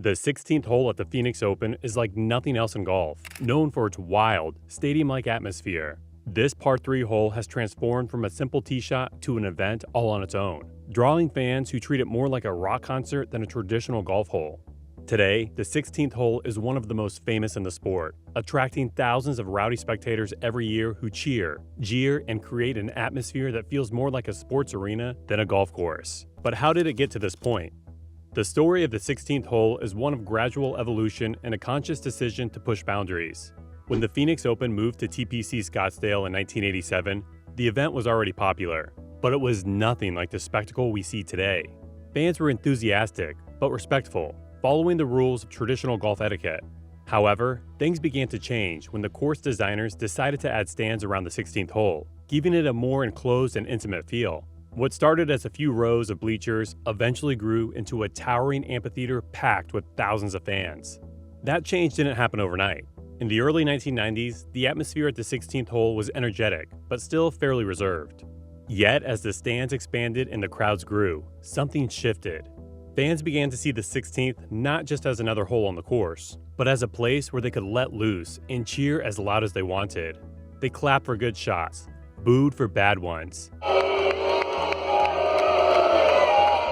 The 16th hole at the Phoenix Open is like nothing else in golf, known for its wild, stadium-like atmosphere. This par 3 hole has transformed from a simple tee shot to an event all on its own, drawing fans who treat it more like a rock concert than a traditional golf hole. Today, the 16th hole is one of the most famous in the sport, attracting thousands of rowdy spectators every year who cheer, jeer, and create an atmosphere that feels more like a sports arena than a golf course. But how did it get to this point? The story of the 16th hole is one of gradual evolution and a conscious decision to push boundaries. When the Phoenix Open moved to TPC Scottsdale in 1987, the event was already popular, but it was nothing like the spectacle we see today. Fans were enthusiastic, but respectful, following the rules of traditional golf etiquette. However, things began to change when the course designers decided to add stands around the 16th hole, giving it a more enclosed and intimate feel. What started as a few rows of bleachers eventually grew into a towering amphitheater packed with thousands of fans. That change didn't happen overnight. In the early 1990s, the atmosphere at the 16th hole was energetic, but still fairly reserved. Yet, as the stands expanded and the crowds grew, something shifted. Fans began to see the 16th not just as another hole on the course, but as a place where they could let loose and cheer as loud as they wanted. They clapped for good shots, booed for bad ones,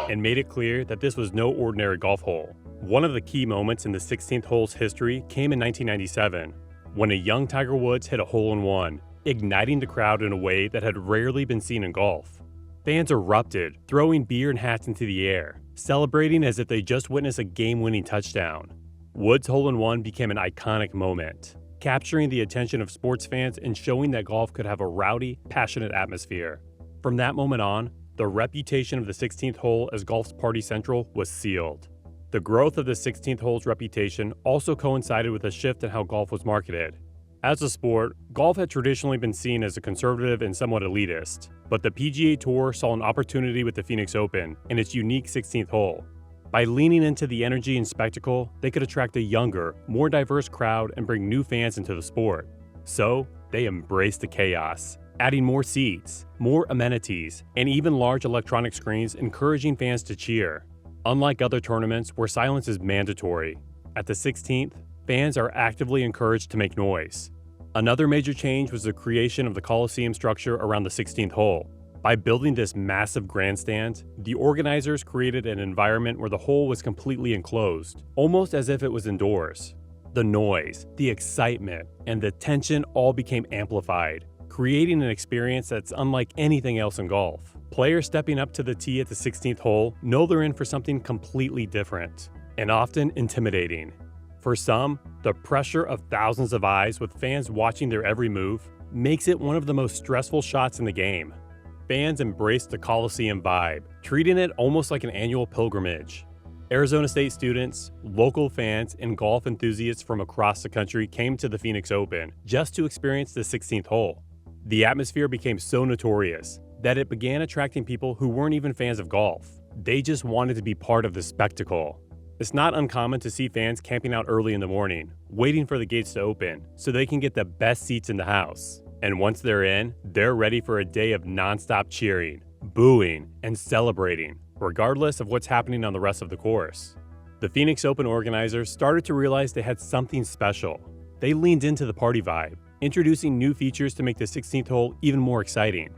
and made it clear that this was no ordinary golf hole. One of the key moments in the 16th hole's history came in 1997, when a young Tiger Woods hit a hole-in-one, igniting the crowd in a way that had rarely been seen in golf. Fans erupted, throwing beer and hats into the air, celebrating as if they just witnessed a game-winning touchdown. Woods' hole-in-one became an iconic moment, capturing the attention of sports fans and showing that golf could have a rowdy, passionate atmosphere. From that moment on, the reputation of the 16th hole as golf's party central was sealed. The growth of the 16th hole's reputation also coincided with a shift in how golf was marketed. As a sport, golf had traditionally been seen as a conservative and somewhat elitist, but the PGA Tour saw an opportunity with the Phoenix Open and its unique 16th hole. By leaning into the energy and spectacle, they could attract a younger, more diverse crowd and bring new fans into the sport. So, they embraced the chaos, adding more seats, more amenities, and even large electronic screens encouraging fans to cheer. Unlike other tournaments where silence is mandatory, at the 16th, fans are actively encouraged to make noise. Another major change was the creation of the Coliseum structure around the 16th hole. By building this massive grandstand, the organizers created an environment where the hole was completely enclosed, almost as if it was indoors. The noise, the excitement, and the tension all became amplified, creating an experience that's unlike anything else in golf. Players stepping up to the tee at the 16th hole know they're in for something completely different, and often intimidating. For some, the pressure of thousands of eyes with fans watching their every move makes it one of the most stressful shots in the game. Fans embrace the Coliseum vibe, treating it almost like an annual pilgrimage. Arizona State students, local fans, and golf enthusiasts from across the country came to the Phoenix Open just to experience the 16th hole. The atmosphere became so notorious that it began attracting people who weren't even fans of golf. They just wanted to be part of the spectacle. It's not uncommon to see fans camping out early in the morning, waiting for the gates to open so they can get the best seats in the house. And once they're in, they're ready for a day of nonstop cheering, booing, and celebrating, regardless of what's happening on the rest of the course. The Phoenix Open organizers started to realize they had something special. They leaned into the party vibe, introducing new features to make the 16th hole even more exciting.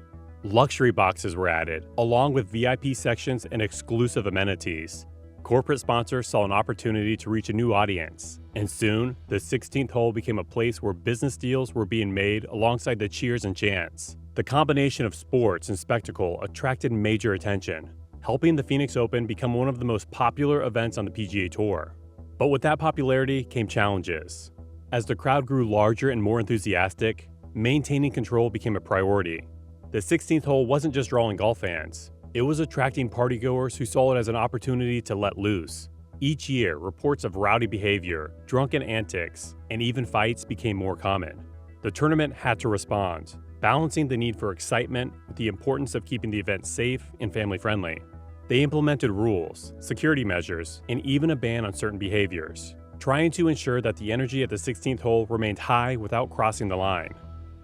Luxury boxes were added, along with VIP sections and exclusive amenities. Corporate sponsors saw an opportunity to reach a new audience, and soon, the 16th hole became a place where business deals were being made alongside the cheers and chants. The combination of sports and spectacle attracted major attention, helping the Phoenix Open become one of the most popular events on the PGA Tour. But with that popularity came challenges. As the crowd grew larger and more enthusiastic, maintaining control became a priority. The 16th hole wasn't just drawing golf fans. It was attracting partygoers who saw it as an opportunity to let loose. Each year, reports of rowdy behavior, drunken antics, and even fights became more common. The tournament had to respond, balancing the need for excitement with the importance of keeping the event safe and family-friendly. They implemented rules, security measures, and even a ban on certain behaviors, trying to ensure that the energy at the 16th hole remained high without crossing the line.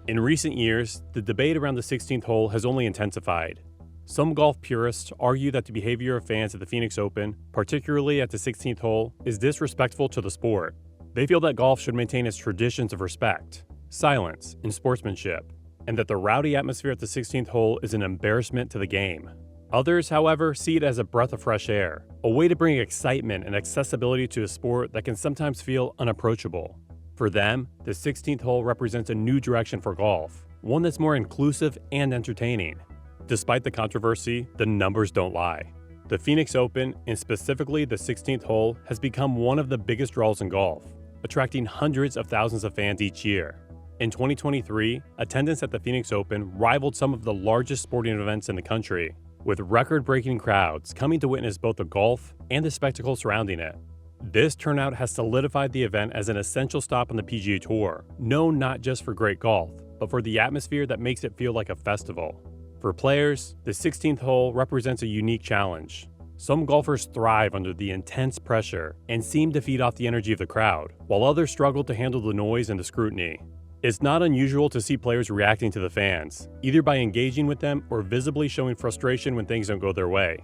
In recent years, the debate around the 16th hole has only intensified. Some golf purists argue that the behavior of fans at the Phoenix Open, particularly at the 16th hole, is disrespectful to the sport. They feel that golf should maintain its traditions of respect, silence, and sportsmanship, and that the rowdy atmosphere at the 16th hole is an embarrassment to the game. Others, however, see it as a breath of fresh air, a way to bring excitement and accessibility to a sport that can sometimes feel unapproachable. For them, the 16th hole represents a new direction for golf, one that's more inclusive and entertaining. Despite the controversy, the numbers don't lie. The Phoenix Open, and specifically the 16th hole, has become one of the biggest draws in golf, attracting hundreds of thousands of fans each year. In 2023, attendance at the Phoenix Open rivaled some of the largest sporting events in the country, with record-breaking crowds coming to witness both the golf and the spectacle surrounding it. This turnout has solidified the event as an essential stop on the PGA Tour, known not just for great golf, but for the atmosphere that makes it feel like a festival. For players, the 16th hole represents a unique challenge. Some golfers thrive under the intense pressure and seem to feed off the energy of the crowd, while others struggle to handle the noise and the scrutiny. It's not unusual to see players reacting to the fans, either by engaging with them or visibly showing frustration when things don't go their way.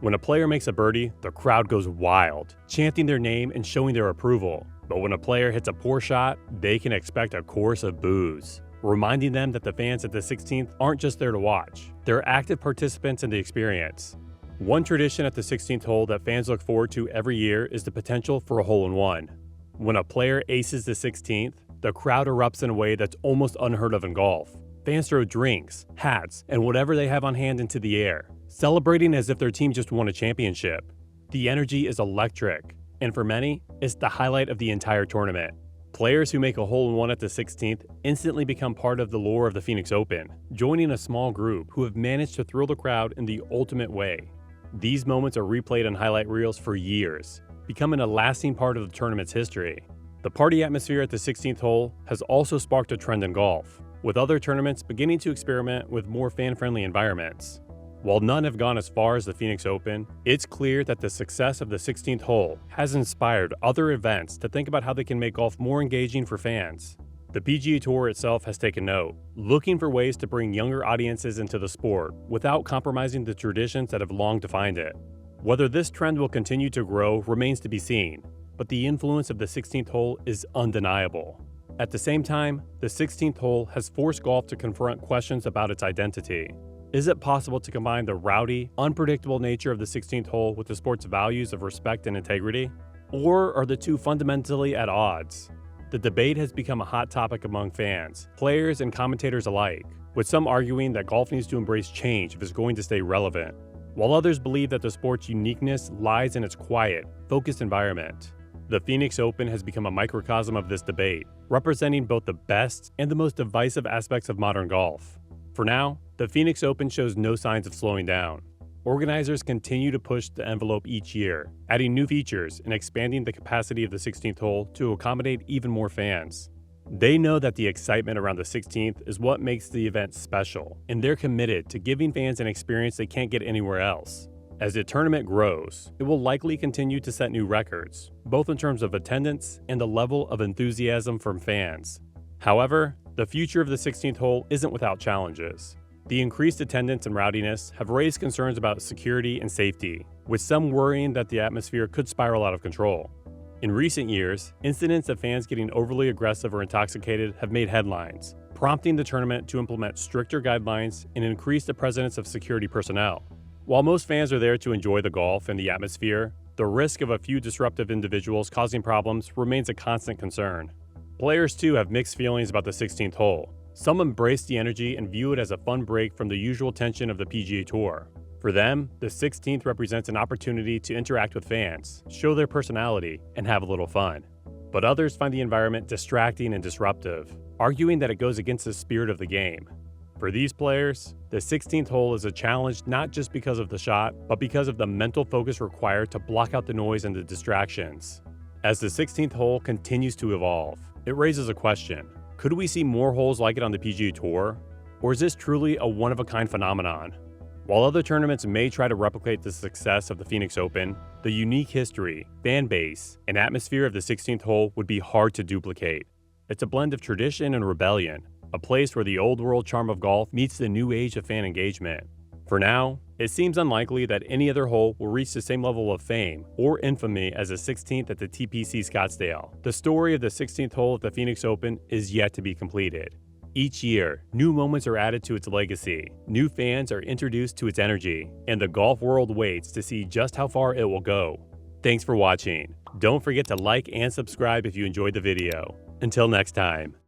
When a player makes a birdie, the crowd goes wild, chanting their name and showing their approval. But when a player hits a poor shot, they can expect a chorus of boos, reminding them that the fans at the 16th aren't just there to watch. They're active participants in the experience. One tradition at the 16th hole that fans look forward to every year is the potential for a hole-in-one. When a player aces the 16th, the crowd erupts in a way that's almost unheard of in golf. Fans throw drinks, hats, and whatever they have on hand into the air, celebrating as if their team just won a championship. The energy is electric, and for many, it's the highlight of the entire tournament. Players who make a hole-in-one at the 16th instantly become part of the lore of the Phoenix Open, joining a small group who have managed to thrill the crowd in the ultimate way. These moments are replayed on highlight reels for years, becoming a lasting part of the tournament's history. The party atmosphere at the 16th hole has also sparked a trend in golf, with other tournaments beginning to experiment with more fan-friendly environments. While none have gone as far as the Phoenix Open, it's clear that the success of the 16th hole has inspired other events to think about how they can make golf more engaging for fans. The PGA Tour itself has taken note, looking for ways to bring younger audiences into the sport without compromising the traditions that have long defined it. Whether this trend will continue to grow remains to be seen, but the influence of the 16th hole is undeniable. At the same time, the 16th hole has forced golf to confront questions about its identity. Is it possible to combine the rowdy, unpredictable nature of the 16th hole with the sport's values of respect and integrity? Or are the two fundamentally at odds? The debate has become a hot topic among fans, players, and commentators alike, with some arguing that golf needs to embrace change if it's going to stay relevant, while others believe that the sport's uniqueness lies in its quiet, focused environment. The Phoenix Open has become a microcosm of this debate, representing both the best and the most divisive aspects of modern golf. For now, the Phoenix Open shows no signs of slowing down. Organizers continue to push the envelope each year, adding new features and expanding the capacity of the 16th hole to accommodate even more fans. They know that the excitement around the 16th is what makes the event special, and they're committed to giving fans an experience they can't get anywhere else. As the tournament grows, it will likely continue to set new records, both in terms of attendance and the level of enthusiasm from fans. However, the future of the 16th hole isn't without challenges. The increased attendance and rowdiness have raised concerns about security and safety, with some worrying that the atmosphere could spiral out of control. In recent years, incidents of fans getting overly aggressive or intoxicated have made headlines, prompting the tournament to implement stricter guidelines and increase the presence of security personnel. While most fans are there to enjoy the golf and the atmosphere, the risk of a few disruptive individuals causing problems remains a constant concern. Players too have mixed feelings about the 16th hole. Some embrace the energy and view it as a fun break from the usual tension of the PGA Tour. For them, the 16th represents an opportunity to interact with fans, show their personality, and have a little fun. But others find the environment distracting and disruptive, arguing that it goes against the spirit of the game. For these players, the 16th hole is a challenge not just because of the shot, but because of the mental focus required to block out the noise and the distractions. As the 16th hole continues to evolve, it raises a question. Could we see more holes like it on the PGA Tour? Or is this truly a one-of-a-kind phenomenon? While other tournaments may try to replicate the success of the Phoenix Open, the unique history, fan base, and atmosphere of the 16th hole would be hard to duplicate. It's a blend of tradition and rebellion, a place where the old-world charm of golf meets the new age of fan engagement. For now, It seems unlikely that any other hole will reach the same level of fame or infamy as the 16th at the TPC Scottsdale. The story of the 16th hole at the Phoenix Open is yet to be completed. Each year, new moments are added to its legacy, new fans are introduced to its energy, and the golf world waits to see just how far it will go. Thanks for watching. Don't forget to like and subscribe if you enjoyed the video. Until next time.